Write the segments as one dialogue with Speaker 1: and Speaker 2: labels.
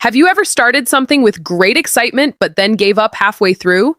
Speaker 1: Have you ever started something with great excitement but then gave up halfway through?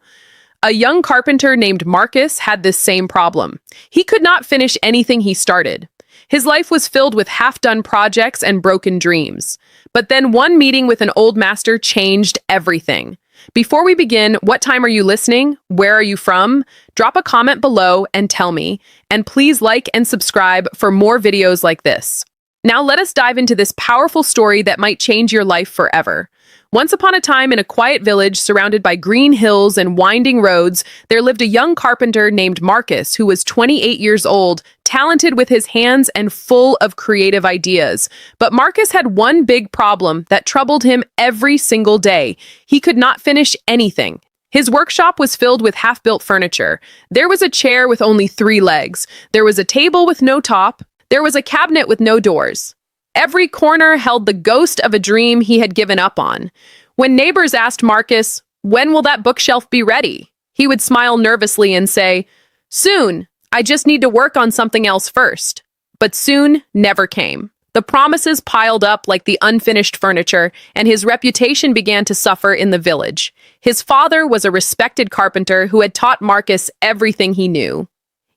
Speaker 1: A young carpenter named Marcus had this same problem. He could not finish anything he started. His life was filled with half-done projects and broken dreams. But then one meeting with an old master changed everything. Before we begin, what time are you listening? Where are you from? Drop a comment below and tell me. And please like and subscribe for more videos like this. Now let us dive into this powerful story that might change your life forever. Once upon a time, in a quiet village surrounded by green hills and winding roads, there lived a young carpenter named Marcus who was 28 years old, talented with his hands and full of creative ideas. But Marcus had one big problem that troubled him every single day. He could not finish anything. His workshop was filled with half-built furniture. There was a chair with only 3 legs. There was a table with no top. There was a cabinet with no doors. Every corner held the ghost of a dream he had given up on. When neighbors asked Marcus, "When will that bookshelf be ready?" he would smile nervously and say, "Soon. I just need to work on something else first." But soon never came. The promises piled up like the unfinished furniture, and his reputation began to suffer in the village. His father was a respected carpenter who had taught Marcus everything he knew.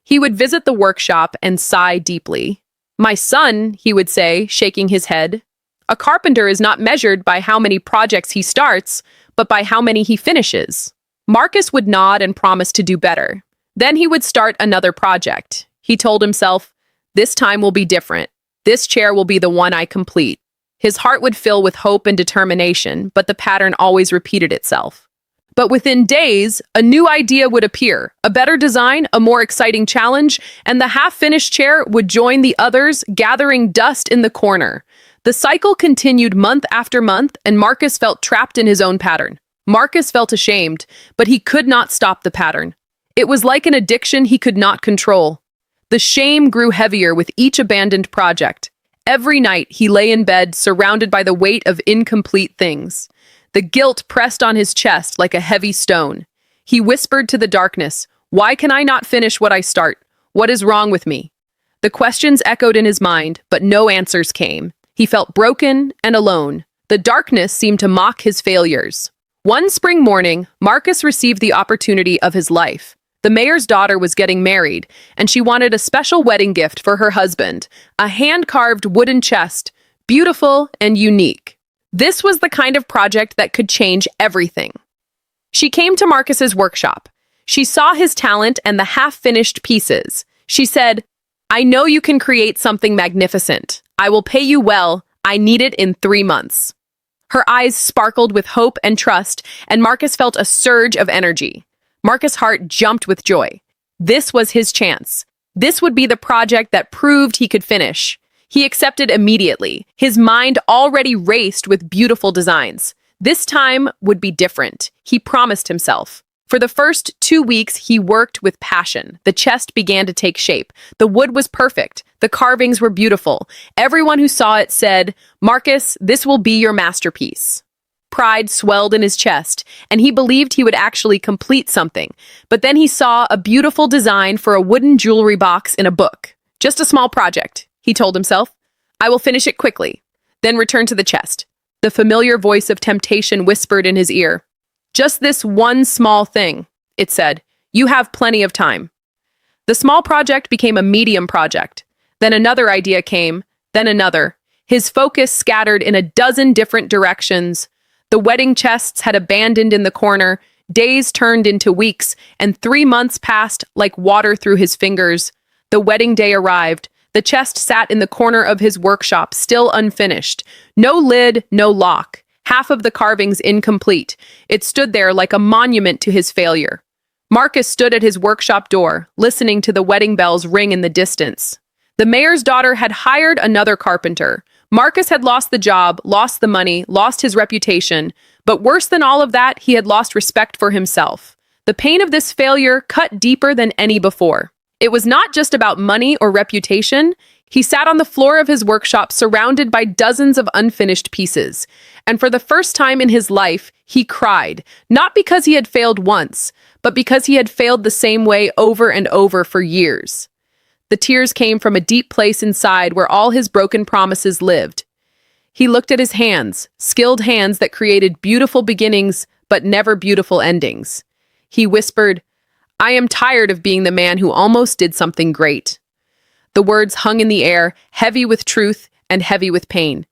Speaker 1: He would visit the workshop and sigh deeply. "My son," he would say, shaking his head, "a carpenter is not measured by how many projects he starts, but by how many he finishes." Marcus would nod and promise to do better. Then he would start another project. He told himself, "This time will be different. This chair will be the one I complete." His heart would fill with hope and determination, but the pattern always repeated itself. But within days, a new idea would appear, a better design, a more exciting challenge, and the half-finished chair would join the others, gathering dust in the corner. The cycle continued month after month, and Marcus felt trapped in his own pattern. Marcus felt ashamed, but he could not stop the pattern. It was like an addiction he could not control. The shame grew heavier with each abandoned project. Every night, he lay in bed, surrounded by the weight of incomplete things. The guilt pressed on his chest like a heavy stone. He whispered to the darkness, "Why can I not finish what I start? What is wrong with me?" The questions echoed in his mind, but no answers came. He felt broken and alone. The darkness seemed to mock his failures. One spring morning, Marcus received the opportunity of his life. The mayor's daughter was getting married, and she wanted a special wedding gift for her husband, a hand-carved wooden chest, beautiful and unique. This was the kind of project that could change everything. She came to Marcus's workshop. She saw his talent and the half-finished pieces. She said, "I know you can create something magnificent. I will pay you well. I need it in 3 months." Her eyes sparkled with hope and trust, and Marcus felt a surge of energy. Marcus' heart jumped with joy. This was his chance. This would be the project that proved he could finish. He accepted immediately. His mind already raced with beautiful designs. This time would be different, he promised himself. For the first 2 weeks, he worked with passion. The chest began to take shape. The wood was perfect. The carvings were beautiful. Everyone who saw it said, "Marcus, this will be your masterpiece." Pride swelled in his chest, and he believed he would actually complete something. But then he saw a beautiful design for a wooden jewelry box in a book. Just a small project, he told himself. "I will finish it quickly, then return to the chest." The familiar voice of temptation whispered in his ear. "Just this one small thing," it said. "You have plenty of time." The small project became a medium project. Then another idea came, then another. His focus scattered in a dozen different directions. The wedding chests had abandoned in the corner. Days turned into weeks, and 3 months passed like water through his fingers. The wedding day arrived. The chest sat in the corner of his workshop, still unfinished. No lid, no lock. Half of the carvings incomplete. It stood there like a monument to his failure. Marcus stood at his workshop door, listening to the wedding bells ring in the distance. The mayor's daughter had hired another carpenter. Marcus had lost the job, lost the money, lost his reputation. But worse than all of that, he had lost respect for himself. The pain of this failure cut deeper than any before. It was not just about money or reputation. He sat on the floor of his workshop surrounded by dozens of unfinished pieces. And for the first time in his life, he cried, not because he had failed once, but because he had failed the same way over and over for years. The tears came from a deep place inside where all his broken promises lived. He looked at his hands, skilled hands that created beautiful beginnings but never beautiful endings. He whispered, "I am tired of being the man who almost did something great." The words hung in the air, heavy with truth and heavy with pain.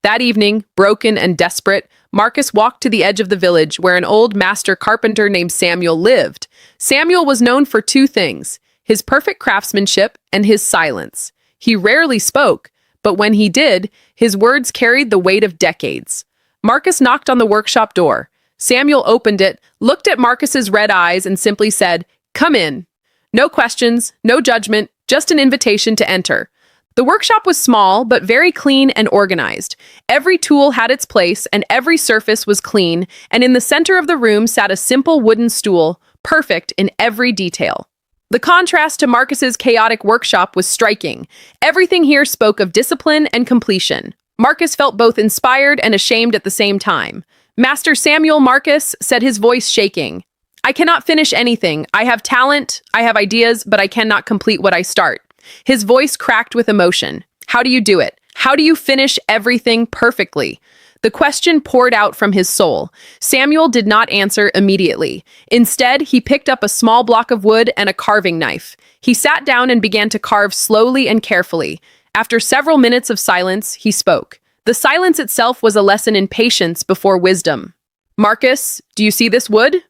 Speaker 1: That evening, broken and desperate, Marcus walked to the edge of the village where an old master carpenter named Samuel lived. Samuel was known for two things: his perfect craftsmanship and his silence. He rarely spoke, but when he did, his words carried the weight of decades. Marcus knocked on the workshop door. Samuel opened it, looked at Marcus's red eyes, and simply said, "Come in." No questions, no judgment, just an invitation to enter. The workshop was small, but very clean and organized. Every tool had its place, and every surface was clean, and in the center of the room sat a simple wooden stool, perfect in every detail. The contrast to Marcus's chaotic workshop was striking. Everything here spoke of discipline and completion. Marcus felt both inspired and ashamed at the same time. "Master Samuel Marcus," said, his voice shaking, "I cannot finish anything. I have talent, I have ideas, but I cannot complete what I start." His voice cracked with emotion. "How do you do it? How do you finish everything perfectly?" The question poured out from his soul. Samuel did not answer immediately. Instead, he picked up a small block of wood and a carving knife. He sat down and began to carve slowly and carefully. After several minutes of silence, he spoke. The silence itself was a lesson in patience before wisdom. "Marcus, do you see this wood?"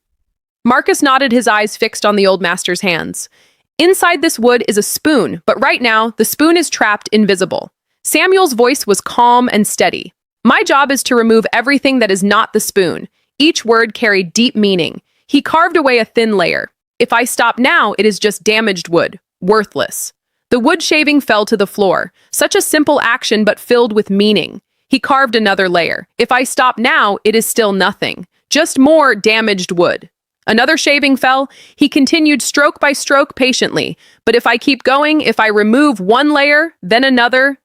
Speaker 1: Marcus nodded, his eyes fixed on the old master's hands. "Inside this wood is a spoon, but right now, the spoon is trapped invisible." Samuel's voice was calm and steady. "My job is to remove everything that is not the spoon." Each word carried deep meaning. He carved away a thin layer. "If I stop now, it is just damaged wood, worthless." The wood shaving fell to the floor. Such a simple action, but filled with meaning. He carved another layer. "If I stop now, it is still nothing, just more damaged wood." Another shaving fell. He continued stroke by stroke patiently. "But if I keep going, if I remove one layer, then another,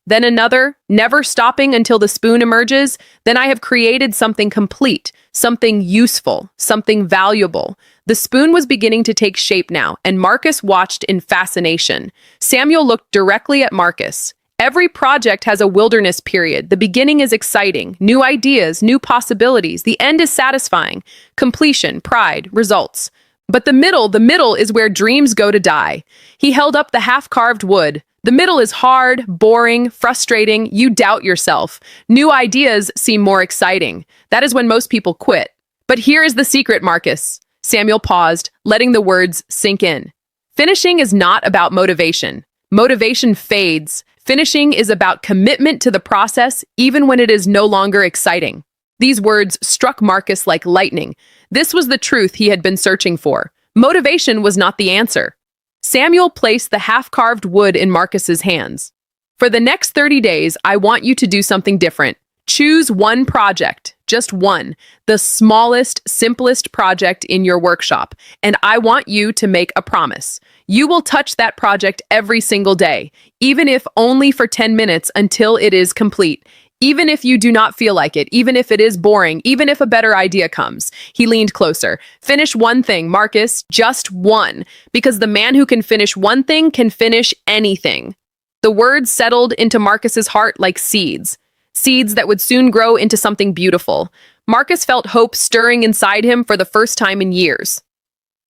Speaker 1: never stopping until the spoon emerges, then I have created something complete, something useful, something valuable." The spoon was beginning to take shape now, and Marcus watched in fascination. Samuel looked directly at Marcus. "Every project has a wilderness period. The beginning is exciting, new ideas, new possibilities. The end is satisfying, completion, pride, results. But the middle is where dreams go to die." He held up the half-carved wood. "The middle is hard, boring, frustrating. You doubt yourself. New ideas seem more exciting. That is when most people quit. But here is the secret, Marcus." Samuel paused, letting the words sink in. "Finishing is not about motivation. Motivation fades. Finishing is about commitment to the process, even when it is no longer exciting." These words struck Marcus like lightning. This was the truth he had been searching for. Motivation was not the answer. Samuel placed the half-carved wood in Marcus's hands. "For the next 30 days, I want you to do something different. Choose one project, just one, the smallest, simplest project in your workshop, and I want you to make a promise. You will touch that project every single day, even if only for 10 minutes until it is complete. Even if you do not feel like it, even if it is boring, even if a better idea comes." He leaned closer. "Finish one thing, Marcus, just one, because the man who can finish one thing can finish anything." The words settled into Marcus's heart like seeds. Seeds that would soon grow into something beautiful. Marcus felt hope stirring inside him for the first time in years.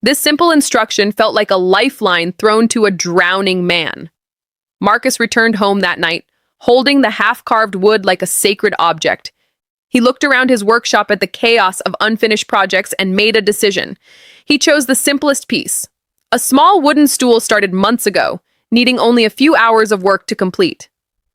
Speaker 1: This simple instruction felt like a lifeline thrown to a drowning man. Marcus returned home that night, holding the half-carved wood like a sacred object. He looked around his workshop at the chaos of unfinished projects and made a decision. He chose the simplest piece. A small wooden stool started months ago, needing only a few hours of work to complete.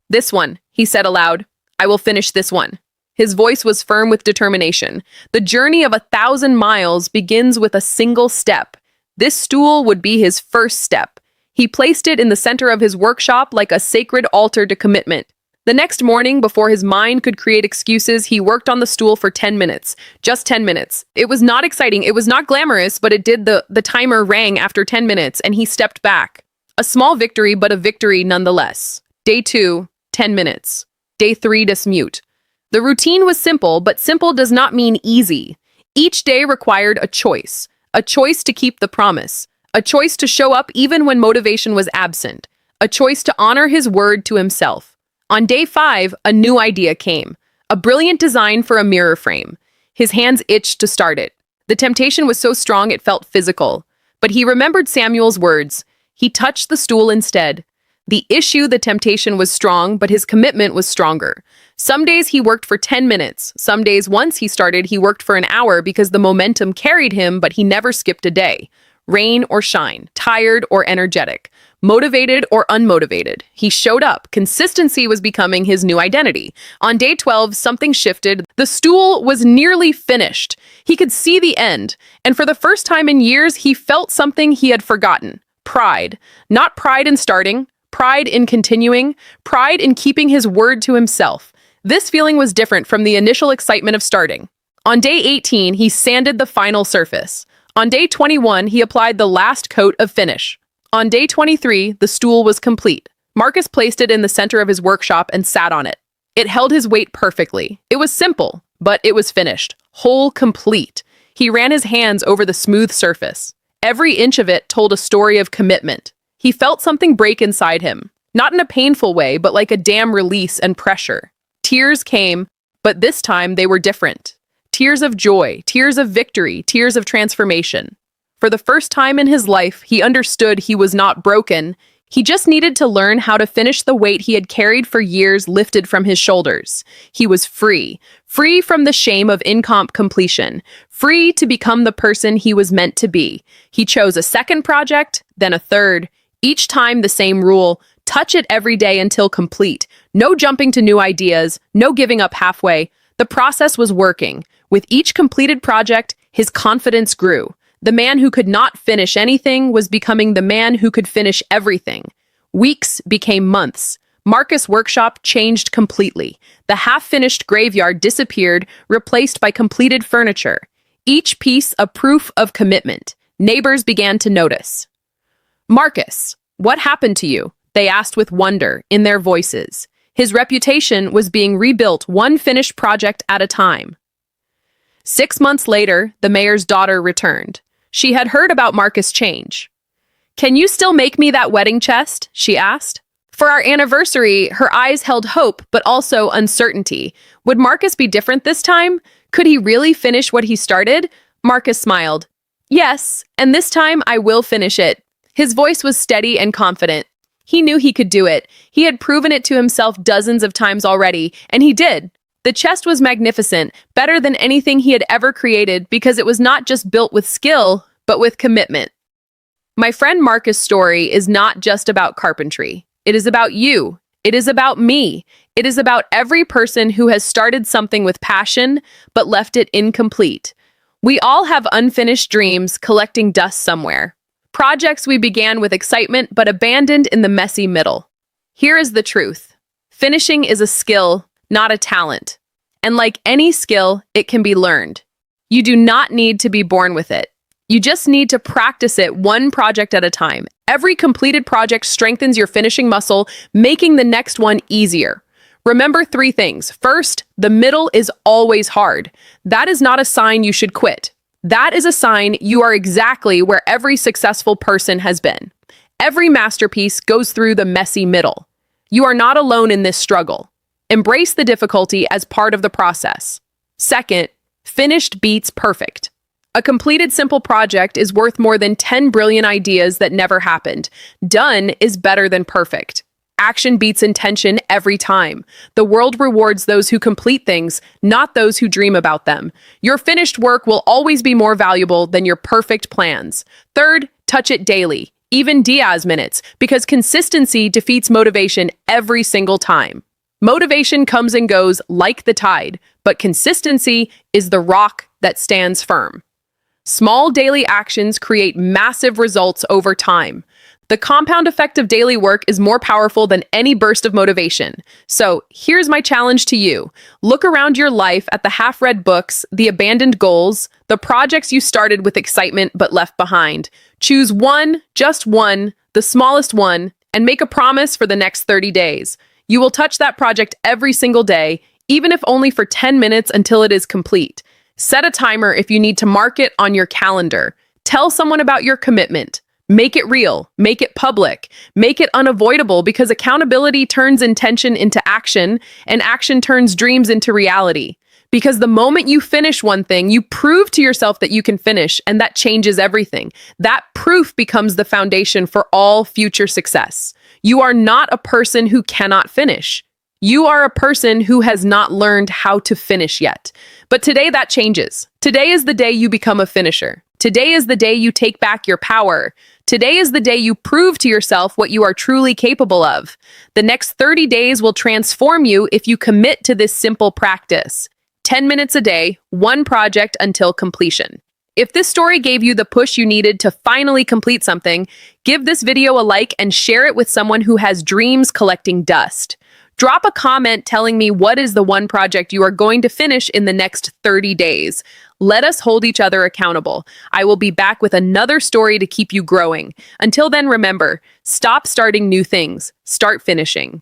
Speaker 1: "This one," he said aloud. "I will finish this one." His voice was firm with determination. The journey of 1,000 miles begins with a single step. This stool would be his first step. He placed it in the center of his workshop like a sacred altar to commitment. The next morning, before his mind could create excuses, he worked on the stool for 10 minutes. Just 10 minutes. It was not exciting, it was not glamorous, but it did. The timer rang after 10 minutes, and he stepped back. A small victory, but a victory nonetheless. Day 2, 10 minutes. Day 3, dismute. The routine was simple, but simple does not mean easy. Each day required a choice to keep the promise, a choice to show up even when motivation was absent, a choice to honor his word to himself. On day 5, a new idea came. A brilliant design for a mirror frame. His hands itched to start it. The temptation was so strong it felt physical. But he remembered Samuel's words. He touched the stool instead. The temptation was strong, but his commitment was stronger. Some days he worked for 10 minutes. Some days once he started, he worked for an hour because the momentum carried him, but he never skipped a day. Rain or shine, tired or energetic, motivated or unmotivated. He showed up. Consistency was becoming his new identity. On day 12, something shifted. The stool was nearly finished. He could see the end. And for the first time in years, he felt something he had forgotten. Pride. Not pride in starting, pride in continuing, pride in keeping his word to himself. This feeling was different from the initial excitement of starting. On day 18, he sanded the final surface. On day 21, he applied the last coat of finish. On day 23, the stool was complete. Marcus placed it in the center of his workshop and sat on it. It held his weight perfectly. It was simple, but it was finished. Whole, complete. He ran his hands over the smooth surface. Every inch of it told a story of commitment. He felt something break inside him. Not in a painful way, but like a dam release and pressure. Tears came, but this time they were different. Tears of joy, tears of victory, tears of transformation. For the first time in his life, he understood he was not broken. He just needed to learn how to finish the weight he had carried for years lifted from his shoulders. He was free, free from the shame of completion, free to become the person he was meant to be. He chose a second project, then a third. Each time the same rule, touch it every day until complete. No jumping to new ideas, no giving up halfway. The process was working. With each completed project, his confidence grew. The man who could not finish anything was becoming the man who could finish everything. Weeks became months. Marcus' workshop changed completely. The half-finished graveyard disappeared, replaced by completed furniture. Each piece a proof of commitment. Neighbors began to notice. "Marcus, what happened to you?" they asked with wonder in their voices. His reputation was being rebuilt one finished project at a time. 6 months later, the mayor's daughter returned. She had heard about Marcus' change. "Can you still make me that wedding chest?" she asked. For our anniversary, her eyes held hope, but also uncertainty. Would Marcus be different this time? Could he really finish what he started? Marcus smiled. "Yes, and this time I will finish it." His voice was steady and confident. He knew he could do it. He had proven it to himself dozens of times already, and he did. The chest was magnificent, better than anything he had ever created because it was not just built with skill, but with commitment. My friend Marcus' story is not just about carpentry. It is about you. It is about me. It is about every person who has started something with passion, but left it incomplete. We all have unfinished dreams collecting dust somewhere. Projects we began with excitement, but abandoned in the messy middle. Here is the truth. Finishing is a skill, not a talent. And like any skill, it can be learned. You do not need to be born with it. You just need to practice it one project at a time. Every completed project strengthens your finishing muscle, making the next one easier. Remember 3 things. First, the middle is always hard. That is not a sign you should quit. That is a sign you are exactly where every successful person has been. Every masterpiece goes through the messy middle. You are not alone in this struggle. Embrace the difficulty as part of the process. Second, finished beats perfect. A completed simple project is worth more than 10 brilliant ideas that never happened. Done is better than perfect. Action beats intention every time. The world rewards those who complete things, not those who dream about them. Your finished work will always be more valuable than your perfect plans. Third, touch it daily, even Diaz minutes, because consistency defeats motivation every single time. Motivation comes and goes like the tide, but consistency is the rock that stands firm. Small daily actions create massive results over time. The compound effect of daily work is more powerful than any burst of motivation. So here's my challenge to you. Look around your life at the half-read books, the abandoned goals, the projects you started with excitement but left behind. Choose one, just one, the smallest one, and make a promise for the next 30 days. You will touch that project every single day, even if only for 10 minutes until it is complete. Set a timer if you need to mark it on your calendar. Tell someone about your commitment. Make it real, make it public, make it unavoidable because accountability turns intention into action and action turns dreams into reality. Because the moment you finish one thing, you prove to yourself that you can finish, and that changes everything. That proof becomes the foundation for all future success. You are not a person who cannot finish. You are a person who has not learned how to finish yet. But today that changes. Today is the day you become a finisher. Today is the day you take back your power. Today is the day you prove to yourself what you are truly capable of. The next 30 days will transform you if you commit to this simple practice. 10 minutes a day, one project until completion. If this story gave you the push you needed to finally complete something, give this video a like and share it with someone who has dreams collecting dust. Drop a comment telling me what is the one project you are going to finish in the next 30 days. Let us hold each other accountable. I will be back with another story to keep you growing. Until then, remember, stop starting new things, start finishing.